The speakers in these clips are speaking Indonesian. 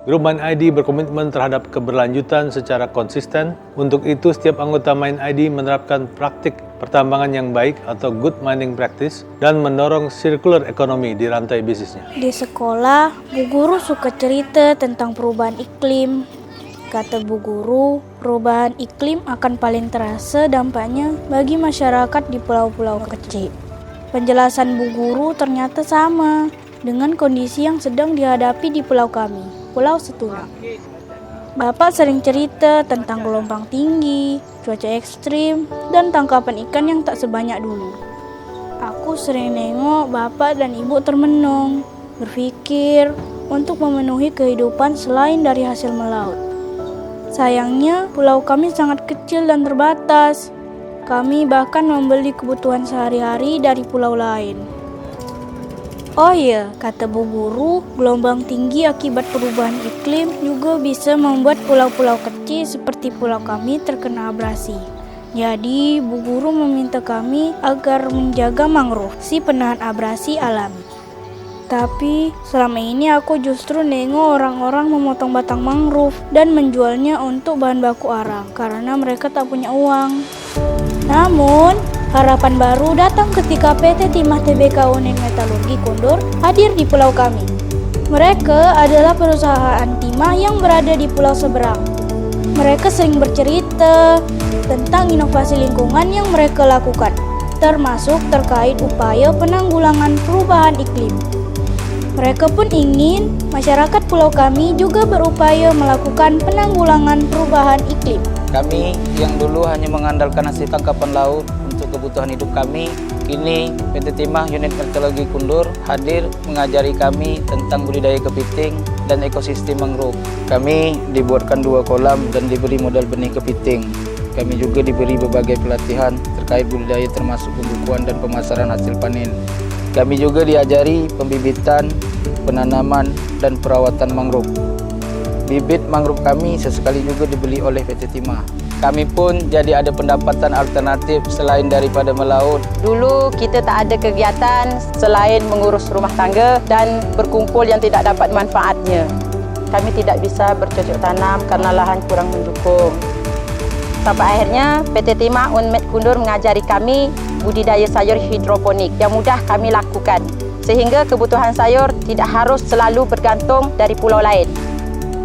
Grup Mind ID berkomitmen terhadap keberlanjutan secara konsisten. Untuk itu, setiap anggota Mind ID menerapkan praktik pertambangan yang baik atau good mining practice dan mendorong circular economy di rantai bisnisnya. Di sekolah, Bu Guru suka cerita tentang perubahan iklim. Kata Bu Guru, perubahan iklim akan paling terasa dampaknya bagi masyarakat di pulau-pulau kecil. Penjelasan Bu Guru ternyata sama dengan kondisi yang sedang dihadapi di pulau kami, Pulau Setuna. Bapak sering cerita tentang gelombang tinggi, cuaca ekstrim, dan tangkapan ikan yang tak sebanyak dulu. Aku sering nengok Bapak dan Ibu termenung, berpikir untuk memenuhi kehidupan selain dari hasil melaut. Sayangnya, pulau kami sangat kecil dan terbatas. Kami bahkan membeli kebutuhan sehari-hari dari pulau lain. Oh iya, kata Bu Guru, gelombang tinggi akibat perubahan iklim juga bisa membuat pulau-pulau kecil seperti pulau kami terkena abrasi. Jadi, Bu Guru meminta kami agar menjaga mangrove, si penahan abrasi alami. Tapi, selama ini aku justru nengok orang-orang memotong batang mangrove dan menjualnya untuk bahan baku arang karena mereka tak punya uang. Namun, harapan baru datang ketika PT Timah Tbk Unit Metalurgi Kundur hadir di pulau kami. Mereka adalah perusahaan timah yang berada di pulau seberang. Mereka sering bercerita tentang inovasi lingkungan yang mereka lakukan, termasuk terkait upaya penanggulangan perubahan iklim. Mereka pun ingin masyarakat pulau kami juga berupaya melakukan penanggulangan perubahan iklim. Kami yang dulu hanya mengandalkan hasil tangkapan laut untuk kebutuhan hidup kami, kini PT Timah Unit Metalurgi Kundur hadir mengajari kami tentang budidaya kepiting dan ekosistem mangrove. Kami dibuatkan 2 kolam dan diberi modal benih kepiting. Kami juga diberi berbagai pelatihan terkait budidaya termasuk pembukuan dan pemasaran hasil panen. Kami juga diajari pembibitan, penanaman, dan perawatan mangrove. Bibit mangrove kami sesekali juga dibeli oleh PT Timah. Kami pun jadi ada pendapatan alternatif selain daripada melaut. Dulu kita tak ada kegiatan selain mengurus rumah tangga dan berkumpul yang tidak dapat manfaatnya. Kami tidak bisa bercocok tanam karena lahan kurang mendukung. Sampai akhirnya PT Timah Unmet Kundur mengajari kami budidaya sayur hidroponik yang mudah kami lakukan. Sehingga kebutuhan sayur tidak harus selalu bergantung dari pulau lain.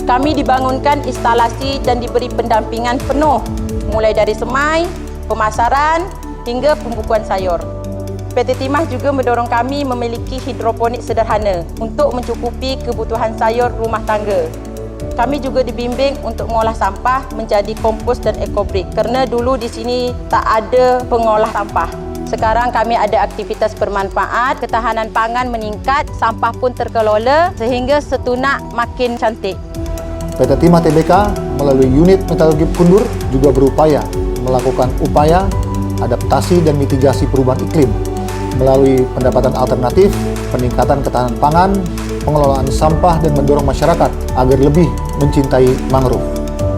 Kami dibangunkan instalasi dan diberi pendampingan penuh, mulai dari semai, pemasaran, hingga pembukuan sayur. PT Timah juga mendorong kami memiliki hidroponik sederhana untuk mencukupi kebutuhan sayur rumah tangga. Kami juga dibimbing untuk mengolah sampah menjadi kompos dan ekobrik, kerana dulu di sini tak ada pengolah sampah. Sekarang kami ada aktivitas bermanfaat, ketahanan pangan meningkat, sampah pun terkelola sehingga Setuna makin cantik. PT Timah Tbk melalui Unit Metalurgi Kundur juga berupaya melakukan upaya adaptasi dan mitigasi perubahan iklim melalui pendapatan alternatif, peningkatan ketahanan pangan, pengelolaan sampah dan mendorong masyarakat agar lebih mencintai mangrove.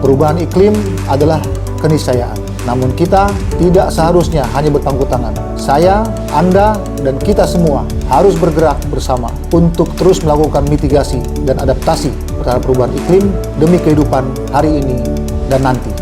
Perubahan iklim adalah keniscayaan, namun kita tidak seharusnya hanya berpangku tangan. Saya, Anda, dan kita semua harus bergerak bersama untuk terus melakukan mitigasi dan adaptasi terhadap perubahan iklim demi kehidupan hari ini dan nanti.